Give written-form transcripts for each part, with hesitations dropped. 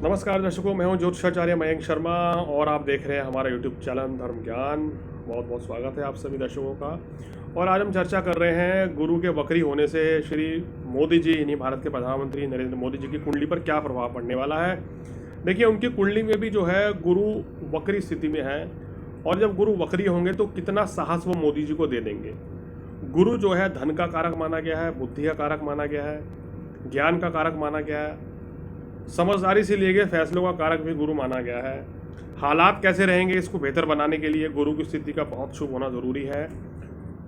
नमस्कार दर्शकों, मैं हूं ज्योतिषाचार्य मयंक शर्मा और आप देख रहे हैं हमारा यूट्यूब चैनल धर्म ज्ञान। बहुत बहुत स्वागत है आप सभी दर्शकों का। और आज हम चर्चा कर रहे हैं गुरु के वक्री होने से श्री मोदी जी यानी भारत के प्रधानमंत्री नरेंद्र मोदी जी की कुंडली पर क्या प्रभाव पड़ने वाला है। देखिए, उनकी कुंडली में भी जो है गुरु वक्री स्थिति में है, और जब गुरु वक्री होंगे तो कितना साहस वो मोदी जी को दे देंगे। गुरु जो है धन का कारक माना गया है, बुद्धि का कारक माना गया है, ज्ञान का कारक माना गया है, समझदारी से लिए गए फैसलों का कारक भी गुरु माना गया है। हालात कैसे रहेंगे इसको बेहतर बनाने के लिए गुरु की स्थिति का बहुत शुभ होना ज़रूरी है।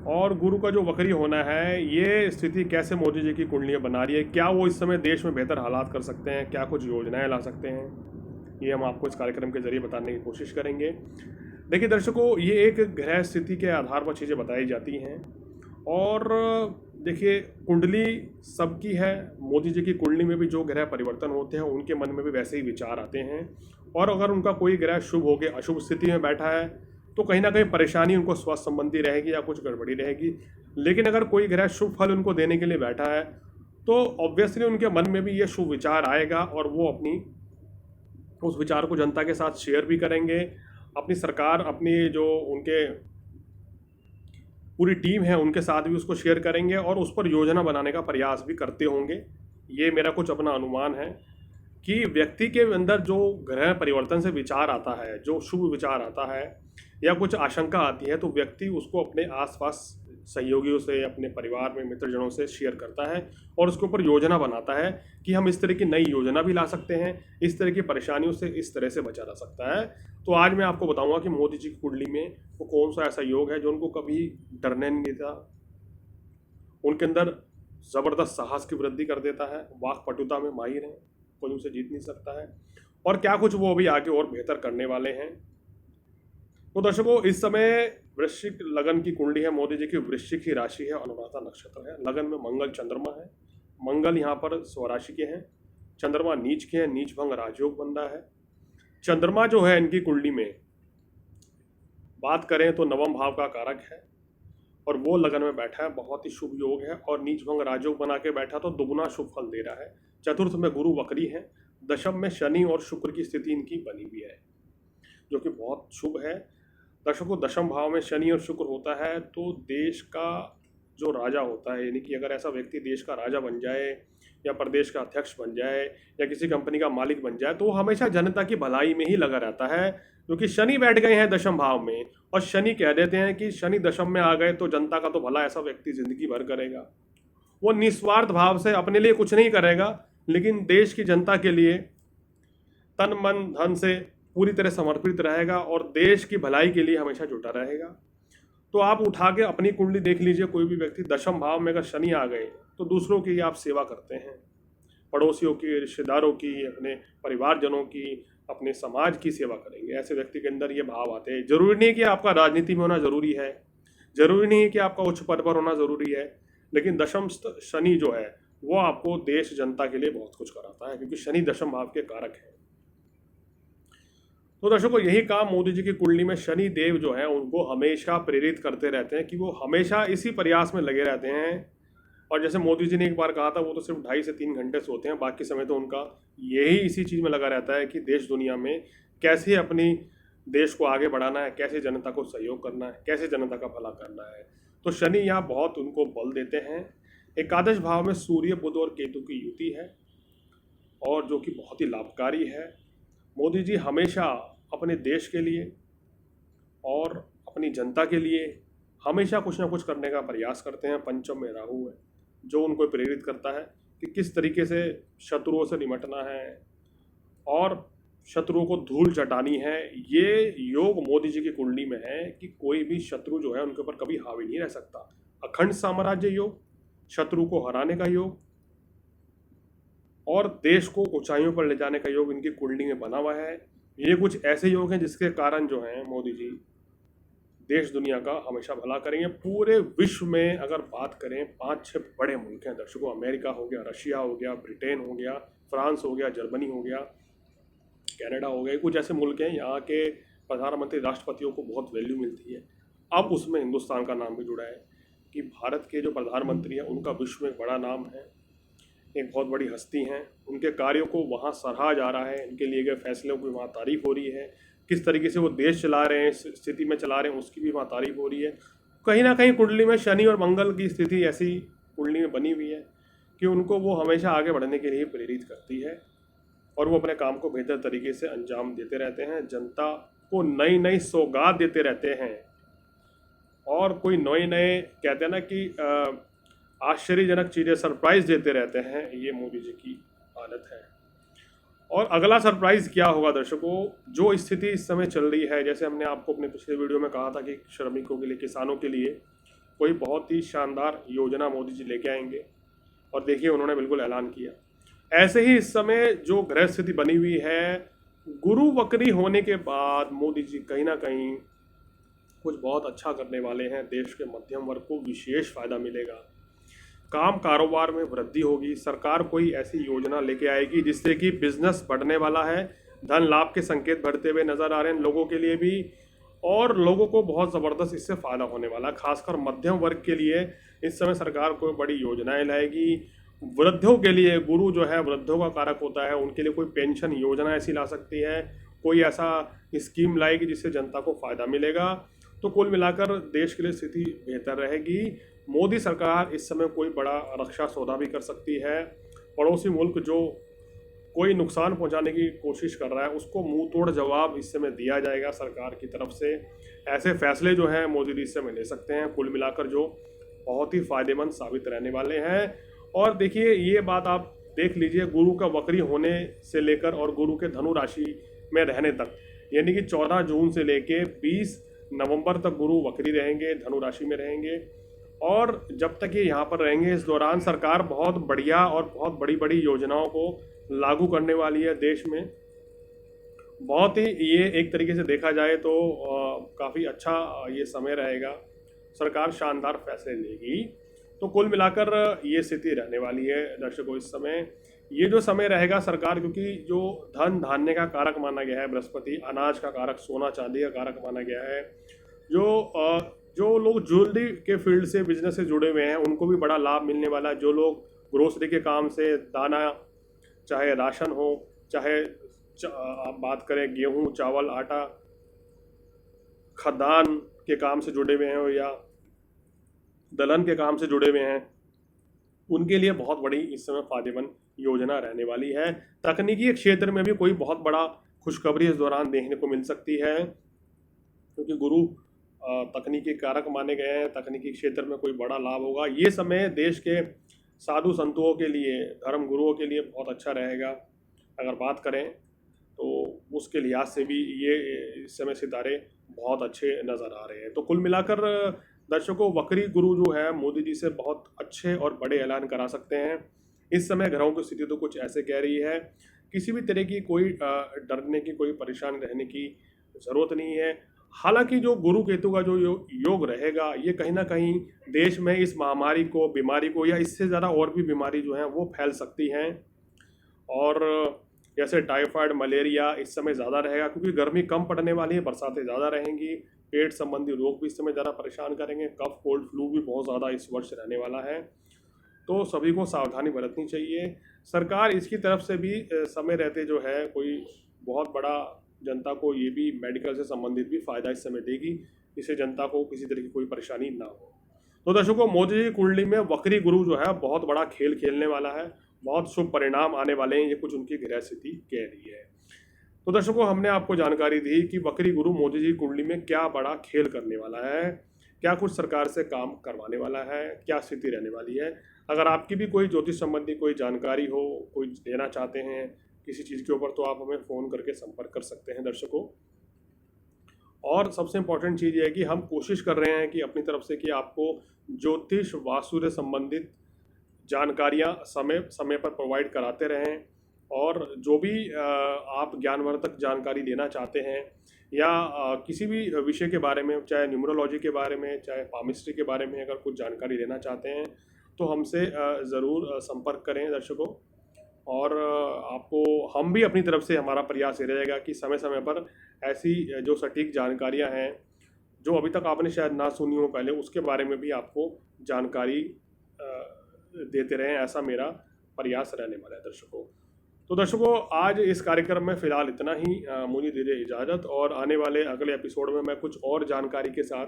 और गुरु का जो वक्री होना है, ये स्थिति कैसे मोदी जी की कुंडलियाँ बना रही है, क्या वो इस समय देश में बेहतर हालात कर सकते हैं, क्या कुछ योजनाएं ला सकते हैं, ये हम आपको इस कार्यक्रम के जरिए बताने की कोशिश करेंगे। देखिए दर्शकों, ये एक ग्रह स्थिति के आधार पर चीज़ें बताई जाती हैं। और देखिए, कुंडली सबकी है। मोदी जी की कुंडली में भी जो ग्रह परिवर्तन होते हैं उनके मन में भी वैसे ही विचार आते हैं। और अगर उनका कोई ग्रह शुभ होकर अशुभ स्थिति में बैठा है तो कहीं ना कहीं परेशानी उनको स्वास्थ्य संबंधी रहेगी या कुछ गड़बड़ी रहेगी। लेकिन अगर कोई ग्रह शुभ फल उनको देने के लिए बैठा है तो ऑब्वियसली उनके मन में भी ये शुभ विचार आएगा और वो अपनी उस विचार को जनता के साथ शेयर भी करेंगे। अपनी सरकार, अपनी जो उनके पूरी टीम है उनके साथ भी उसको शेयर करेंगे और उस पर योजना बनाने का प्रयास भी करते होंगे। ये मेरा कुछ अपना अनुमान है कि व्यक्ति के अंदर जो ग्रह परिवर्तन से विचार आता है, जो शुभ विचार आता है या कुछ आशंका आती है, तो व्यक्ति उसको अपने आसपास सहयोगियों से, अपने परिवार में मित्रजनों से शेयर करता है और उसके ऊपर योजना बनाता है कि हम इस तरह की नई योजना भी ला सकते हैं, इस तरह की परेशानियों से इस तरह से बचा जा सकता है। तो आज मैं आपको बताऊंगा कि मोदी जी की कुंडली में वो कौन सा ऐसा योग है जो उनको कभी डरने नहीं देता, उनके अंदर ज़बरदस्त साहस की वृद्धि कर देता है, वाक पटुता में माहिर हैं, कोई उनसे जीत नहीं सकता है, और क्या कुछ वो अभी आगे और बेहतर करने वाले हैं। तो दर्शकों, इस समय वृश्चिक लगन की कुंडली है। मोदी जी की वृश्चिक ही राशि है, अनुराधा नक्षत्र है, लगन में मंगल चंद्रमा है। मंगल यहाँ पर स्वराशि के हैं, चंद्रमा नीच के हैं, नीच भंग राजयोग बन रहा है। चंद्रमा जो है इनकी कुंडली में बात करें तो नवम भाव का कारक है और वो लगन में बैठा है, बहुत ही शुभ योग है। और नीच भंग राजयोग बना के बैठा तो दुगुना शुभ फल दे रहा है। चतुर्थ में गुरु वक्री है, दशम में शनि और शुक्र की स्थिति इनकी बनी हुई है जो कि बहुत शुभ है। दर्शकों, दशम भाव में शनि और शुक्र होता है तो देश का जो राजा होता है, यानी कि अगर ऐसा व्यक्ति देश का राजा बन जाए या प्रदेश का अध्यक्ष बन जाए या किसी कंपनी का मालिक बन जाए तो वो हमेशा जनता की भलाई में ही लगा रहता है, क्योंकि शनि बैठ गए हैं दशम भाव में। और शनि कह देते हैं कि शनि दशम में आ गए तो जनता का तो भला ऐसा व्यक्ति जिंदगी भर करेगा। वो निस्वार्थ भाव से अपने लिए कुछ नहीं करेगा, लेकिन देश की जनता के लिए तन मन धन से पूरी तरह समर्पित रहेगा और देश की भलाई के लिए हमेशा जुटा रहेगा। तो आप उठा के अपनी कुंडली देख लीजिए, कोई भी व्यक्ति दशम भाव में अगर शनि आ गए तो दूसरों की आप सेवा करते हैं, पड़ोसियों की, रिश्तेदारों की, अपने परिवारजनों की, अपने समाज की सेवा करेंगे। ऐसे व्यक्ति के अंदर ये भाव आते हैं। जरूरी नहीं कि आपका राजनीति में होना जरूरी है, जरूरी नहीं है कि आपका उच्च पद पर होना जरूरी है, लेकिन दशम शनि जो है वो आपको देश जनता के लिए बहुत कुछ कराता है, क्योंकि शनि दशम भाव के कारक है। तो दर्शकों, यही काम मोदी जी की कुंडली में शनि देव जो है उनको हमेशा प्रेरित करते रहते हैं कि वो हमेशा इसी प्रयास में लगे रहते हैं। और जैसे मोदी जी ने एक बार कहा था, वो तो सिर्फ 2.5 से 3 घंटे सोते हैं, बाकी समय तो उनका यही इसी चीज़ में लगा रहता है कि देश दुनिया में कैसे अपनी देश को आगे बढ़ाना है, कैसे जनता को सहयोग करना है, कैसे जनता का भला करना है। तो शनि यहाँ बहुत उनको बल देते हैं। एकादश भाव में सूर्य, बुध और केतु की युति है और जो कि बहुत ही लाभकारी है। मोदी जी हमेशा अपने देश के लिए और अपनी जनता के लिए हमेशा कुछ ना कुछ करने का प्रयास करते हैं। पंचम में राहु है जो उनको प्रेरित करता है कि किस तरीके से शत्रुओं से निपटना है और शत्रुओं को धूल चटानी है। ये योग मोदी जी की कुंडली में है कि कोई भी शत्रु जो है उनके ऊपर कभी हावी नहीं रह सकता। अखंड साम्राज्य योग, शत्रु को हराने का योग और देश को ऊंचाइयों पर ले जाने का योग इनकी कुंडली में बना हुआ है। ये कुछ ऐसे योग हैं जिसके कारण जो है मोदी जी देश दुनिया का हमेशा भला करेंगे। पूरे विश्व में अगर बात करें, 5-6 बड़े मुल्क हैं दर्शकों। अमेरिका हो गया, रशिया हो गया, ब्रिटेन हो गया, फ्रांस हो गया, जर्मनी हो गया, कनाडा हो गया, कुछ ऐसे मुल्क हैं यहाँ के प्रधानमंत्री राष्ट्रपतियों को बहुत वैल्यू मिलती है। अब उसमें हिंदुस्तान का नाम भी जुड़ा है कि भारत के जो प्रधानमंत्री हैं उनका विश्व में बड़ा नाम है। एक बहुत बड़ी हस्ती हैं, उनके कार्यों को वहाँ सराहा जा रहा है, इनके लिए गए फैसलों की वहाँ तारीफ हो रही है, किस तरीके से वो देश चला रहे हैं, इस स्थिति में चला रहे हैं उसकी भी वहाँ तारीफ हो रही है। कहीं ना कहीं कुंडली में शनि और मंगल की स्थिति ऐसी कुंडली में बनी हुई है कि उनको वो हमेशा आगे बढ़ने के लिए प्रेरित करती है और वो अपने काम को बेहतर तरीके से अंजाम देते रहते हैं, जनता को नई नई सौगात देते रहते हैं और कोई नए नए कहते हैं ना कि आश्चर्यजनक चीज़ें सरप्राइज देते रहते हैं। ये मोदी जी की आदत है। और अगला सरप्राइज क्या होगा दर्शकों, जो स्थिति इस समय चल रही है, जैसे हमने आपको अपने पिछले वीडियो में कहा था कि श्रमिकों के लिए, किसानों के लिए कोई बहुत ही शानदार योजना मोदी जी लेके आएंगे और देखिए उन्होंने बिल्कुल ऐलान किया। ऐसे ही इस समय जो ग्रह स्थिति बनी हुई है, गुरु वक्री होने के बाद मोदी जी कहीं ना कहीं कुछ बहुत अच्छा करने वाले हैं। देश के मध्यम वर्ग को विशेष फायदा मिलेगा, काम कारोबार में वृद्धि होगी, सरकार कोई ऐसी योजना लेके आएगी जिससे कि बिजनेस बढ़ने वाला है, धन लाभ के संकेत बढ़ते हुए नजर आ रहे हैं लोगों के लिए भी और लोगों को बहुत ज़बरदस्त इससे फ़ायदा होने वाला है। खासकर मध्यम वर्ग के लिए इस समय सरकार कोई बड़ी योजनाएं लाएगी। वृद्धों के लिए, गुरु जो है वृद्धों का कारक होता है, उनके लिए कोई पेंशन योजना ऐसी ला सकती है, कोई ऐसा स्कीम लाएगी जिससे जनता को फ़ायदा मिलेगा। तो कुल मिलाकर देश के लिए स्थिति बेहतर रहेगी। मोदी सरकार इस समय कोई बड़ा रक्षा सौदा भी कर सकती है। पड़ोसी मुल्क जो कोई नुकसान पहुंचाने की कोशिश कर रहा है उसको मुंह तोड़ जवाब इस समय दिया जाएगा सरकार की तरफ से। ऐसे फैसले जो हैं मोदी जी इस समय ले सकते हैं, कुल मिलाकर जो बहुत ही फायदेमंद साबित रहने वाले हैं। और देखिए ये बात आप देख लीजिए, गुरु का वक्री होने से लेकर और गुरु के धनु राशि में रहने तक, यानी कि 14 जून से लेके 20 नवंबर तक गुरु वक्री रहेंगे, धनु राशि में रहेंगे। और जब तक ये यहाँ पर रहेंगे इस दौरान सरकार बहुत बढ़िया और बहुत बड़ी बड़ी योजनाओं को लागू करने वाली है देश में। बहुत ही ये एक तरीके से देखा जाए तो काफ़ी अच्छा ये समय रहेगा, सरकार शानदार फैसले लेगी। तो कुल मिलाकर ये स्थिति रहने वाली है दर्शकों। इस समय ये जो समय रहेगा सरकार, क्योंकि जो धन धान्य का कारक माना गया है बृहस्पति, अनाज का कारक, सोना चांदी का कारक माना गया है, जो लोग ज्वेलरी के फील्ड से, बिजनेस से जुड़े हुए हैं उनको भी बड़ा लाभ मिलने वाला है। जो लोग ग्रोसरी के काम से, दाना चाहे राशन हो, चाहे आप बात करें गेहूं, चावल, आटा, खदान के काम से जुड़े हुए हैं या दलहन के काम से जुड़े हुए हैं, उनके लिए बहुत बड़ी इस समय फायदेमंद योजना रहने वाली है। तकनीकी क्षेत्र में भी कोई बहुत बड़ा खुशखबरी इस दौरान देखने को मिल सकती है, क्योंकि गुरु तकनीकी कारक माने गए हैं। तकनीकी क्षेत्र में कोई बड़ा लाभ होगा। ये समय देश के साधु संतों के लिए, धर्म गुरुओं के लिए बहुत अच्छा रहेगा। अगर बात करें तो उसके लिहाज से भी ये इस समय सितारे बहुत अच्छे नज़र आ रहे हैं। तो कुल मिलाकर दर्शकों, वक्री गुरु जो है मोदी जी से बहुत अच्छे और बड़े ऐलान करा सकते हैं। इस समय ग्रहों की स्थिति तो कुछ ऐसे कह रही है, किसी भी तरह की कोई डरने की, कोई परेशान रहने की ज़रूरत नहीं है। हालांकि जो गुरु केतु का जो योग रहेगा, ये कहीं ना कहीं देश में इस महामारी को, बीमारी को, या इससे ज़्यादा और भी बीमारी जो है वो फैल सकती हैं। और जैसे टाइफाइड, मलेरिया इस समय ज़्यादा रहेगा, क्योंकि गर्मी कम पड़ने वाली है, बरसातें ज़्यादा रहेंगी। पेट संबंधी रोग भी इस समय ज़्यादा परेशान करेंगे। कफ, कोल्ड, फ्लू भी बहुत ज़्यादा इस वर्ष रहने वाला है। तो सभी को सावधानी बरतनी चाहिए। सरकार इसकी तरफ से भी समय रहते जो है कोई बहुत बड़ा जनता को ये भी मेडिकल से संबंधित भी फ़ायदा इस समय देगी, इससे जनता को किसी तरह की कोई परेशानी ना हो। तो दर्शकों, मोदी जी कुंडली में वक्री गुरु जो है बहुत बड़ा खेल खेलने वाला है, बहुत शुभ परिणाम आने वाले हैं, ये कुछ उनकी ग्रह स्थिति कह रही है। तो दर्शकों, हमने आपको जानकारी दी कि वक्री गुरु मोदी जी कुंडली में क्या बड़ा खेल करने वाला है, क्या कुछ सरकार से काम करवाने वाला है, क्या स्थिति रहने वाली है। अगर आपकी भी कोई ज्योतिष संबंधी कोई जानकारी हो, कोई लेना चाहते हैं किसी चीज़ के ऊपर, तो आप हमें फ़ोन करके संपर्क कर सकते हैं दर्शकों। और सबसे इम्पोर्टेंट चीज़ ये है कि हम कोशिश कर रहे हैं कि अपनी तरफ से कि आपको ज्योतिष, वास्तु से संबंधित जानकारियाँ समय समय पर प्रोवाइड कराते रहें। और जो भी आप ज्ञानवर्धक जानकारी लेना चाहते हैं या किसी भी विषय के बारे में, चाहे न्यूमरोलॉजी के बारे में, चाहे पामिस्ट्री के बारे में अगर कुछ जानकारी लेना चाहते हैं तो हमसे ज़रूर संपर्क करें दर्शकों। और आपको हम भी अपनी तरफ से, हमारा प्रयास ये रहेगा कि समय समय पर ऐसी जो सटीक जानकारियां हैं जो अभी तक आपने शायद ना सुनी हो पहले, उसके बारे में भी आपको जानकारी देते रहें, ऐसा मेरा प्रयास रहने वाला है दर्शकों। तो दर्शकों, आज इस कार्यक्रम में फ़िलहाल इतना ही। मुझे दीजिए इजाज़त, और आने वाले अगले एपिसोड में मैं कुछ और जानकारी के साथ,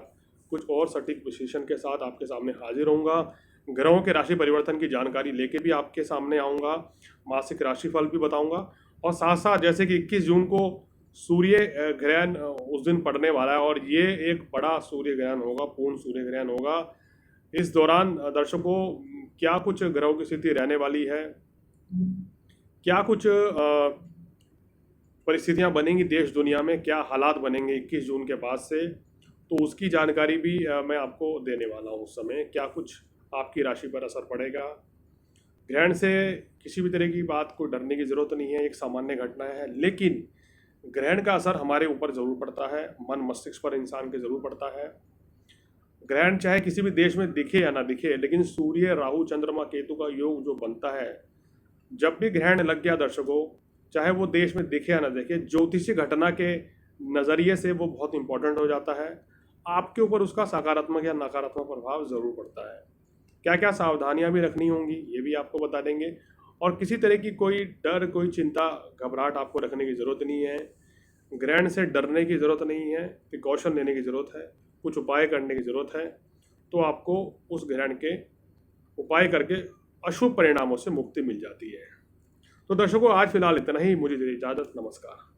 कुछ और सटीक विश्लेषण के साथ आपके सामने हाजिर होऊंगा। ग्रहों के राशि परिवर्तन की जानकारी लेके भी आपके सामने आऊँगा, मासिक राशिफल भी बताऊँगा, और साथ साथ जैसे कि 21 जून को सूर्य ग्रहण उस दिन पड़ने वाला है, और ये एक बड़ा सूर्य ग्रहण होगा, पूर्ण सूर्य ग्रहण होगा। इस दौरान दर्शकों, क्या कुछ ग्रहों की स्थिति रहने वाली है, क्या कुछ परिस्थितियां बनेंगी देश दुनिया में, क्या हालात बनेंगे 21 जून के बाद से, तो उसकी जानकारी भी मैं आपको देने वाला हूँ। उस समय क्या कुछ आपकी राशि पर असर पड़ेगा। ग्रहण से किसी भी तरह की बात को डरने की ज़रूरत नहीं है, एक सामान्य घटना है, लेकिन ग्रहण का असर हमारे ऊपर ज़रूर पड़ता है, मन मस्तिष्क पर इंसान के ज़रूर पड़ता है। ग्रहण चाहे किसी भी देश में दिखे या ना दिखे, लेकिन सूर्य राहु चंद्रमा केतु का योग जो बनता है, जब भी ग्रहण लग गया दर्शकों, चाहे वो देश में दिखे या ना दिखे, ज्योतिषीय घटना के नज़रिए से वो बहुत इंपॉर्टेंट हो जाता है। आपके ऊपर उसका सकारात्मक या नकारात्मक प्रभाव ज़रूर पड़ता है। क्या क्या सावधानियां भी रखनी होंगी, ये भी आपको बता देंगे। और किसी तरह की कोई डर, कोई चिंता, घबराहट आपको रखने की ज़रूरत नहीं है। ग्रहण से डरने की ज़रूरत नहीं है, प्रिकॉशन लेने की ज़रूरत है, कुछ उपाय करने की ज़रूरत है। तो आपको उस ग्रहण के उपाय करके अशुभ परिणामों से मुक्ति मिल जाती है। तो दर्शकों, आज फिलहाल इतना ही। मुझे दीजिए इजाज़त। नमस्कार।